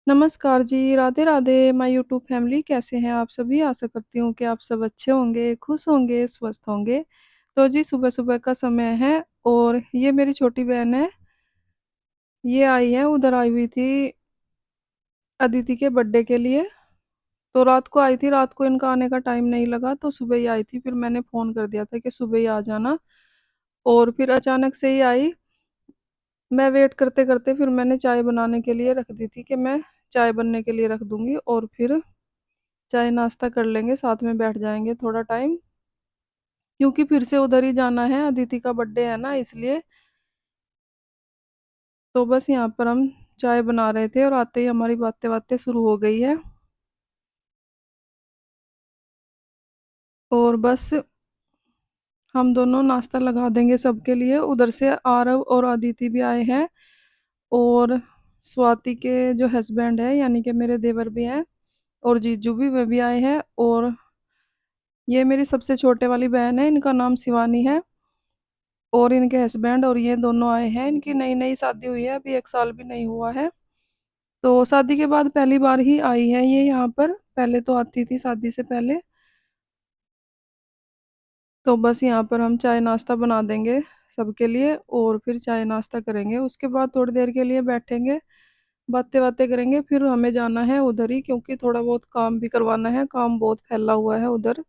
नमस्कार जी, Radhe Radhe my YouTube family कैसे हैं आप सभी? आशा करती हूँ कि आप सब अच्छे होंगे, खुश होंगे, स्वस्थ होंगे। तो जी सुबह-सुबह का समय है और ये मेरी छोटी बहन है, ये आई है उधर आई हुई थी अदिति के बर्थडे के लिए। तो रात को आई थी, रात को इनका आने का टाइम नहीं लगा तो सुबह ही आई थी, फिर मैंने फ़ोन कर दिया था कि सुबह ही आ जाना और फिर अचानक से ही आई। मैं वेट करते-करते फिर मैंने चाय बनाने के लिए रख दी थी कि मैं चाय बनने के लिए रख दूँगी और फिर चाय नाश्ता कर लेंगे, साथ में बैठ जाएँगे थोड़ा टाइम, क्योंकि फिर से उधर ही जाना है, अदिति का बर्थडे है ना इसलिए। तो बस यहाँ पर हम चाय बना रहे थे और आते ही हमारी बातें-वातें शुरू हो गई है। और बस हम दोनों नाश्ता लगा देंगे सबके लिए। उधर से आरव और अदिति भी आए हैं और स्वाति के जो हस्बैंड है यानी कि मेरे देवर भी हैं और जीजू भी वे भी आए हैं और ये मेरी सबसे छोटे वाली बहन है, इनका नाम शिवानी है। और इनके हस्बैंड और ये दोनों आए हैं, इनकी नई-नई शादी हुई है, अभी 1 साल भी नहीं हुआ है। तो शादी के बाद पहली बार ही आई है ये यहाँ पर, पहले तो आती थी शादी से पहले। तो बस यहाँ पर हम चाय नाश्ता बना देंगे सबके लिए और फिर चाय नाश्ता करेंगे। उसके बाद थोड़ी देर के लिए बैठेंगे, बातें-वातें करेंगे, फिर हमें जाना है उधर ही क्योंकि थोड़ा बहुत काम भी करवाना है, काम बहुत फैला हुआ है उधर।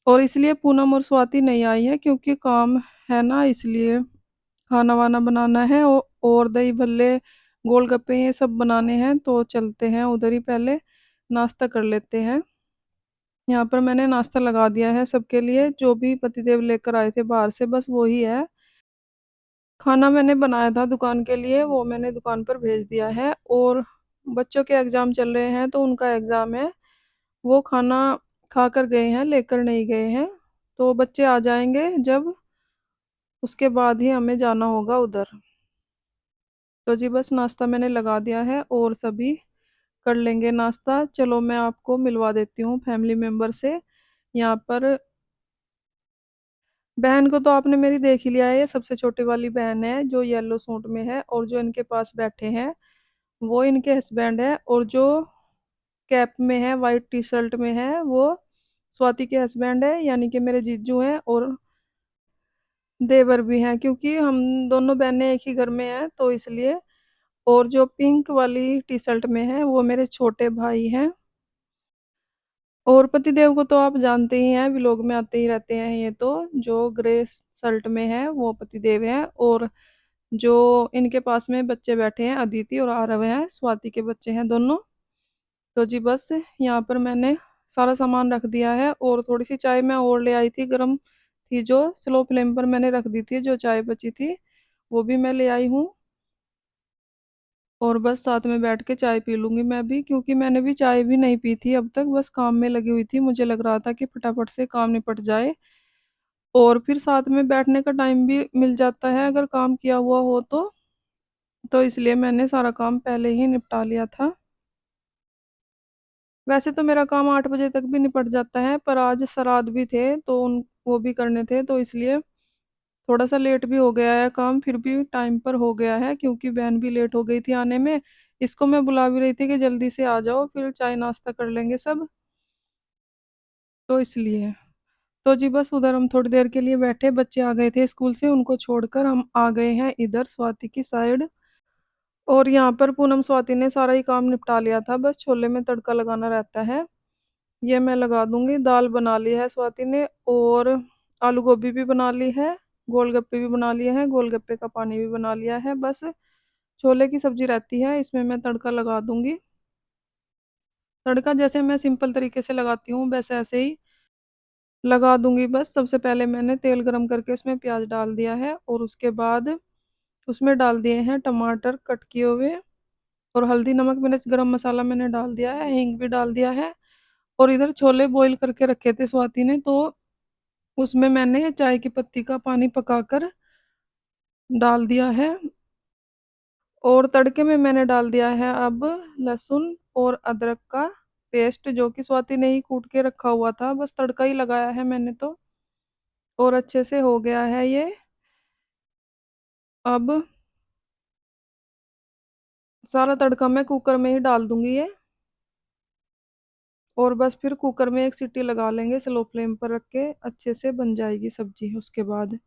और इसलिए पूनम और स्वाति नहीं आई है क्योंकि काम है ना इसलिए। खाना-वाना बनाना है और दही भल्ले, गोलगप्पे ये सब बनाने हैं तो चलते हैं उधर ही पहले, नाश्ता कर लेते हैं। यहाँ पर मैंने नाश्ता लगा दिया है सबके लिए, जो भी पतिदेव लेकर आए थे बाहर से बस वो ही है। खाना मैंने बनाया था दुकान के लिए, वो मैंने दुकान पर भेज दिया है और बच्चों के एग्ज़ाम चल रहे हैं तो उनका एग्ज़ाम है, वो खाना खाकर गए हैं, लेकर नहीं गए हैं। तो बच्चे आ जाएँगे जब, उसके बाद ही हमें जाना होगा उधर। तो जी बस नाश्ता मैंने लगा दिया है और सभी कर लेंगे नाश्ता। चलो मैं आपको मिलवा देती हूँ फैमिली मेंबर से। यहाँ पर बहन को तो आपने मेरी देख ही लिया है, ये सबसे छोटी वाली बहन है जो येलो सूट में है और जो इनके पास बैठे हैं वो इनके हस्बैंड है और जो कैप में है, वाइट टी शर्ट में है, वो स्वाति के हस्बैंड है यानी कि मेरे जीजू हैं और देवर भी हैं क्योंकि हम दोनों बहनें एक ही घर में हैं तो इसलिए। और जो पिंक वाली टी शर्ट में है वो मेरे छोटे भाई हैं। और पतिदेव को तो आप जानते ही हैं, व्लॉग में आते ही रहते हैं ये तो। जो ग्रे शर्ट में है वो पतिदेव हैं और जो इनके पास में बच्चे बैठे हैं अदिति और आरव हैं, स्वाति के बच्चे हैं दोनों। तो जी बस यहाँ पर मैंने सारा सामान रख दिया है और थोड़ी सी चाय मैं और ले आई थी, गर्म थी जो स्लो फ्लेम पर मैंने रख दी थी, जो चाय बची थी वो भी मैं ले आई हूँ। और बस साथ में बैठ के चाय पी लूँगी मैं भी, क्योंकि मैंने भी चाय भी नहीं पी थी अब तक, बस काम में लगी हुई थी। मुझे लग रहा था कि फटाफट से काम निपट जाए और फिर साथ में बैठने का टाइम भी मिल जाता है अगर काम किया हुआ हो तो। तो इसलिए मैंने सारा काम पहले ही निपटा लिया था। वैसे तो मेरा काम 8 बजे तक भी निपट जाता है, पर आज श्राद्ध भी थे तो उन वो भी करने थे तो इसलिए थोड़ा-सा लेट भी हो गया है काम, फिर भी टाइम पर हो गया है क्योंकि बहन भी लेट हो गई थी आने में। इसको मैं बुला भी रही थी कि जल्दी से आ जाओ, फिर चाय नाश्ता कर लेंगे सब, तो इसलिए। तो जी बस उधर हम थोड़ी देर के लिए बैठे, बच्चे आ गए थे स्कूल से, उनको छोड़कर हम आ गए हैं इधर स्वाति की साइड। और यहाँ पर पूनम स्वाति ने सारा ही काम निपटा लिया था, बस छोले में तड़का लगाना रहता है, ये मैं लगा दूँगी। दाल बना ली है स्वाति ने और आलू गोभी भी बना ली है, गोलगप्पे भी बना लिए हैं, गोलगप्पे का पानी भी बना लिया है, बस छोले की सब्ज़ी रहती है, इसमें मैं तड़का लगा दूँगी। तड़का जैसे मैं सिंपल तरीके से लगाती हूँ वैसे ऐसे ही लगा दूँगी बस। सबसे पहले मैंने तेल गरम करके उसमें प्याज़ डाल दिया है और उसके बाद उसमें डाल दिए हैं टमाटर कट किए हुए और हल्दी, नमक, मिर्च, गरम मसाला मैंने डाल दिया है, हींग भी डाल दिया है। और इधर छोले बॉईल करके रखे थे स्वाति ने तो उसमें मैंने चाय की पत्ती का पानी पकाकर डाल दिया है और तड़के में मैंने डाल दिया है अब लहसुन और अदरक का पेस्ट, जो कि स्वाति ने ही कूट के रखा हुआ था, बस तड़का ही लगाया है मैंने तो और अच्छे से हो गया है ये। अब सारा तड़का मैं कुकर में ही डाल दूंगी ये। और बस फिर कुकर में एक सीटी लगा लेंगे, स्लो फ्लेम पर रख के अच्छे से बन जाएगी सब्जी उसके बाद।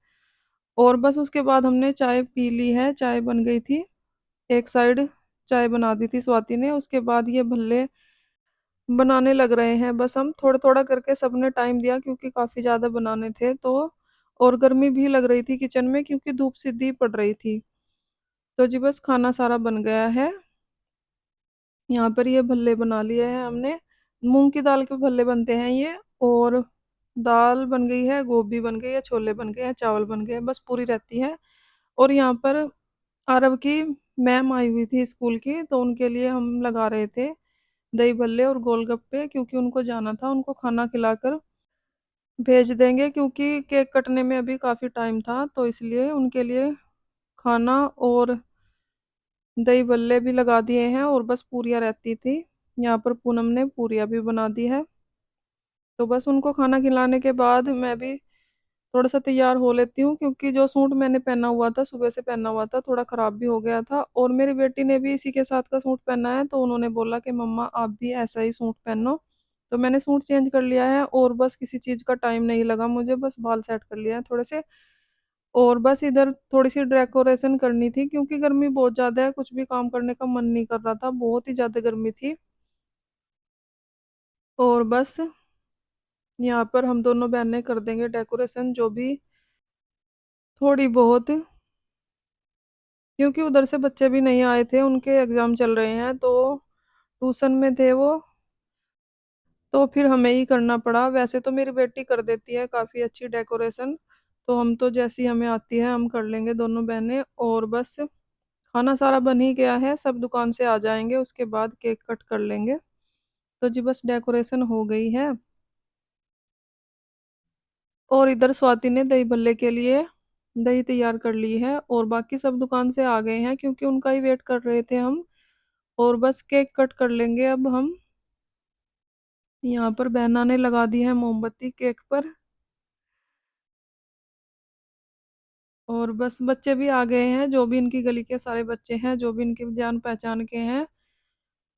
और बस उसके बाद हमने चाय पी ली है, चाय बन गई थी। एक साइड चाय बना दी थी स्वाति ने, उसके बाद ये भल्ले बनाने लग रहे हैं। बस हम थोड़ा थोड़ा करके सबने टाइम दिया क्योंकि काफी ज्यादा बनाने थे तो। और गर्मी भी लग रही थी किचन में क्योंकि धूप सीधी पड़ रही थी। तो जी बस खाना सारा बन गया है। यहाँ पर ये भल्ले बना लिए हैं हमने, मूंग की दाल के भल्ले बनते हैं ये। और दाल बन गई है, गोभी बन गई है, छोले बन गए हैं, चावल बन गए हैं, बस पूरी रहती है। और यहाँ पर आरव की मैम आई हुई थी स्कूल की, तो उनके लिए हम लगा रहे थे दही भल्ले और गोलगप्पे, क्योंकि उनको जाना था, उनको खाना खिलाकर भेज देंगे क्योंकि केक कटने में अभी काफ़ी टाइम था, तो इसलिए उनके लिए खाना और दही भल्ले भी लगा दिए हैं। और बस पूरियाँ रहती थी, यहाँ पर पूनम ने पूरियाँ भी बना दी है। तो बस उनको खाना खिलाने के बाद मैं भी थोड़ा सा तैयार हो लेती हूँ, क्योंकि जो सूट मैंने पहना हुआ था, सुबह से पहना हुआ था, थोड़ा ख़राब भी हो गया था। और मेरी बेटी ने भी इसी के साथ का सूट पहना है, तो उन्होंने बोला कि मम्मा आप भी ऐसा ही सूट पहनो। तो मैंने सूट चेंज कर लिया है, और बस किसी चीज़ का टाइम नहीं लगा मुझे, बस बाल सेट कर लिया है थोड़े से। और बस इधर थोड़ी सी डेकोरेशन करनी थी क्योंकि गर्मी बहुत ज़्यादा है, कुछ भी काम करने का मन नहीं कर रहा था, बहुत ही ज़्यादा गर्मी थी। और बस यहाँ पर हम दोनों बहनें कर देंगे डेकोरेशन जो भी थोड़ी बहुत, क्योंकि उधर से बच्चे भी नहीं आए थे, उनके एग्जाम चल रहे हैं तो ट्यूशन में थे वो। तो फिर हमें ही करना पड़ा। वैसे तो मेरी बेटी कर देती है काफ़ी अच्छी डेकोरेशन, तो हम तो जैसी हमें आती है हम कर लेंगे दोनों बहनें। और बस खाना सारा बन ही गया है, सब दुकान से आ जाएंगे, उसके बाद केक कट कर लेंगे। तो जी बस डेकोरेशन हो गई है। और इधर स्वाति ने दही भल्ले के लिए दही तैयार कर ली है, और बाकी सब दुकान से आ गए हैं क्योंकि उनका ही वेट कर रहे थे हम। और बस केक कट कर लेंगे अब हम। यहाँ पर बहना ने लगा दी है मोमबत्ती केक पर। और बस बच्चे भी आ गए हैं, जो भी इनकी गली के सारे बच्चे हैं, जो भी इनकी जान पहचान के हैं,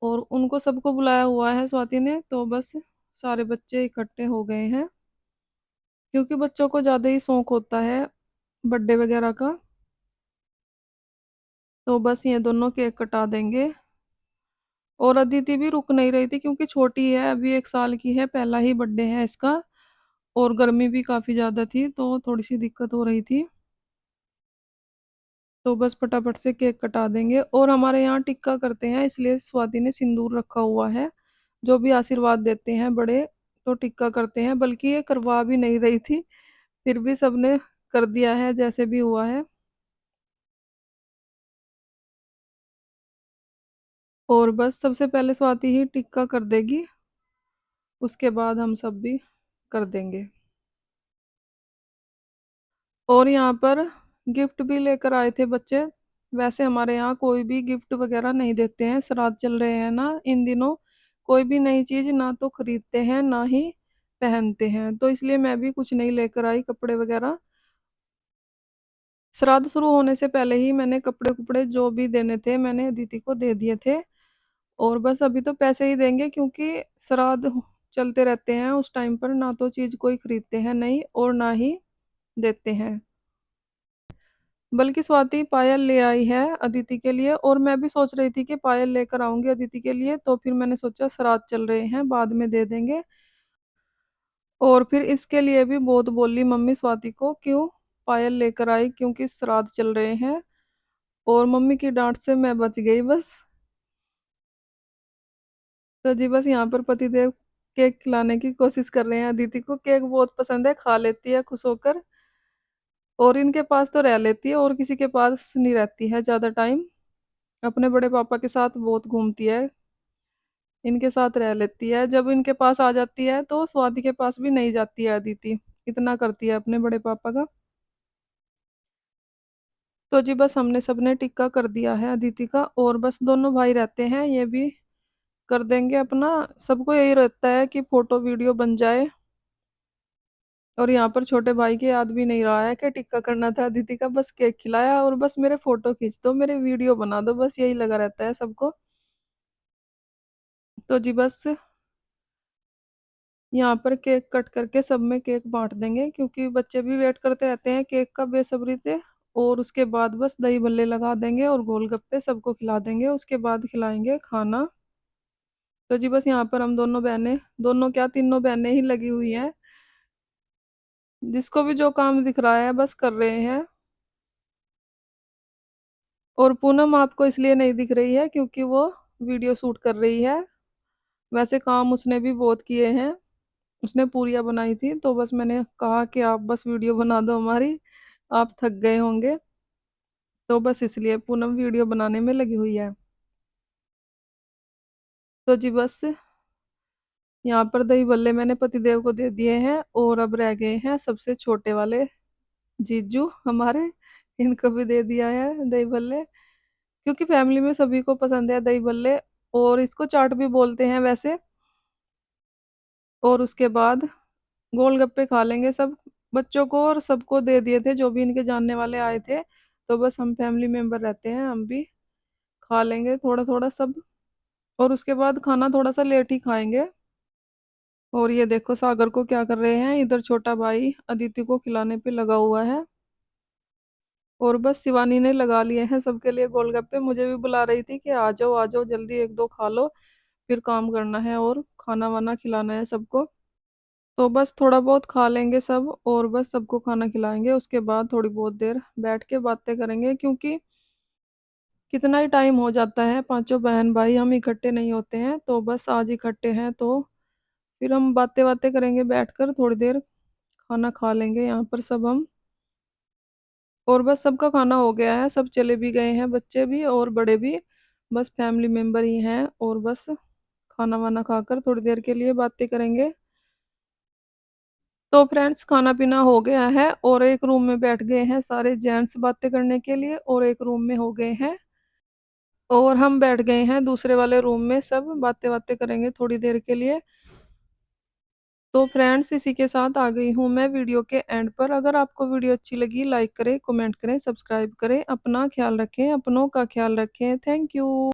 और उनको सबको बुलाया हुआ है स्वाति ने। तो बस सारे बच्चे इकट्ठे हो गए हैं, क्योंकि बच्चों को ज़्यादा ही शौक होता है बर्थडे वगैरह का। तो बस ये दोनों केक कटा देंगे। और अदिति भी रुक नहीं रही थी क्योंकि छोटी है, अभी 1 साल की है, पहला ही बर्थडे है इसका। और गर्मी भी काफ़ी ज़्यादा थी तो थोड़ी सी दिक्कत हो रही थी। तो बस फटाफट से केक कटा देंगे। और हमारे यहाँ टिक्का करते हैं, इसलिए स्वाति ने सिंदूर रखा हुआ है, जो भी आशीर्वाद देते हैं बड़े, तो टिक्का करते हैं। बल्कि ये करवा भी नहीं रही थी, फिर भी सबने कर दिया है जैसे भी हुआ है। और बस सबसे पहले स्वाति ही टिक्का कर देगी, उसके बाद हम सब भी कर देंगे। और यहाँ पर गिफ्ट भी लेकर आए थे बच्चे। वैसे हमारे यहाँ कोई भी गिफ्ट वगैरह नहीं देते हैं, श्राद्ध चल रहे हैं ना इन दिनों, कोई भी नई चीज ना तो खरीदते हैं ना ही पहनते हैं, तो इसलिए मैं भी कुछ नहीं लेकर आई कपड़े वगैरह। श्राद्ध शुरू होने से पहले ही मैंने कपड़े कुपड़े जो भी देने थे मैंने दीदी को दे दिए थे। और बस अभी तो पैसे ही देंगे क्योंकि श्राद्ध चलते रहते हैं, उस टाइम पर ना तो चीज कोई खरीदते हैं नहीं, और ना ही देते हैं। बल्कि स्वाति पायल ले आई है अदिति के लिए, और मैं भी सोच रही थी कि पायल लेकर आऊंगी अदिति के लिए, तो फिर मैंने सोचा श्राद्ध चल रहे हैं बाद में दे देंगे। और फिर इसके लिए भी बहुत बोली मम्मी स्वाति को, क्यों पायल लेकर आई, क्योंकि श्राद्ध चल रहे हैं। और मम्मी की डांट से मैं बच गई बस। तो जी बस यहाँ पर पतिदेव केक खिलाने की कोशिश कर रहे हैं, अदिति को केक बहुत पसंद है, खा लेती है खुश होकर। और इनके पास तो रह लेती है, और किसी के पास नहीं रहती है ज़्यादा टाइम, अपने बड़े पापा के साथ बहुत घूमती है, इनके साथ रह लेती है। जब इनके पास आ जाती है तो स्वाति के पास भी नहीं जाती है अदिति, इतना करती है अपने बड़े पापा का। तो जी बस हमने सबने टिक्का कर दिया है अदिति का, और बस दोनों भाई रहते हैं, ये भी कर देंगे अपना। सबको यही रहता है कि फोटो वीडियो बन जाए। और यहाँ पर छोटे भाई के याद भी नहीं रहा है कि टिक्का करना था अदिति का, बस केक खिलाया और बस मेरे फोटो खींच दो, मेरे वीडियो बना दो, बस यही लगा रहता है सबको। तो जी बस यहाँ पर केक कट करके सब में केक बांट देंगे, क्योंकि बच्चे भी वेट करते रहते हैं केक का बेसब्री से। और उसके बाद बस दही भल्ले लगा देंगे और गोलगप्पे सबको खिला देंगे, उसके बाद खिलाएंगे खाना। तो जी बस यहाँ पर हम दोनों बहनें, दोनों क्या तीनों बहनें ही लगी हुई हैं, जिसको भी जो काम दिख रहा है बस कर रहे हैं। और पूनम आपको इसलिए नहीं दिख रही है क्योंकि वो वीडियो शूट कर रही है। वैसे काम उसने भी बहुत किए हैं, उसने पूरियाँ बनाई थी, तो बस मैंने कहा कि आप बस वीडियो बना दो हमारी, आप थक गए होंगे। तो बस इसलिए पूनम वीडियो बनाने में लगी हुई है। तो जी बस यहाँ पर दही बल्ले मैंने पतिदेव को दे दिए हैं, और अब रह गए हैं सबसे छोटे वाले जीजू हमारे, इनको भी दे दिया है दही बल्ले, क्योंकि फैमिली में सभी को पसंद है दही बल्ले। और इसको चाट भी बोलते हैं वैसे। और उसके बाद गोलगप्पे खा लेंगे सब बच्चों को, और सबको दे दिए थे जो भी इनके जानने वाले आए थे। तो बस हम फैमिली मेंबर रहते हैं, हम भी खा लेंगे थोड़ा थोड़ा सब। और उसके बाद खाना थोड़ा सा लेट ही खाएंगे। और ये देखो सागर को क्या कर रहे हैं, इधर छोटा भाई अदिति को खिलाने पे लगा हुआ है। और बस शिवानी ने लगा लिए हैं सबके लिए गोलगप्पे, मुझे भी बुला रही थी कि आ जाओ जल्दी एक दो खा लो, फिर काम करना है और खाना वाना खिलाना है सबको। तो बस थोड़ा बहुत खा लेंगे सब, और बस सबको खाना खिलाएंगे, उसके बाद थोड़ी बहुत देर बैठ के बातें करेंगे, क्योंकि कितना ही टाइम हो जाता है, पांचों बहन भाई हम इकट्ठे नहीं होते हैं, तो बस आज इकट्ठे हैं तो फिर हम बातें बातें करेंगे बैठकर थोड़ी देर, खाना खा लेंगे यहाँ पर सब हम। और बस सबका खाना हो गया है, सब चले भी गए हैं, बच्चे भी और बड़े भी, बस फैमिली मेंबर ही हैं। और बस खाना वाना खाकर थोड़ी देर के लिए बातें करेंगे। तो फ्रेंड्स खाना पीना हो गया है, और एक रूम में बैठ गए हैं सारे जेंट्स बातें करने के लिए, और एक रूम में हो गए हैं, और हम बैठ गए हैं दूसरे वाले रूम में, सब बातें बातें करेंगे थोड़ी देर के लिए। तो फ्रेंड्स इसी के साथ आ गई हूँ मैं वीडियो के एंड पर। अगर आपको वीडियो अच्छी लगी लाइक करें, कमेंट करें, सब्सक्राइब करें, अपना ख्याल रखें, अपनों का ख्याल रखें। Thank you.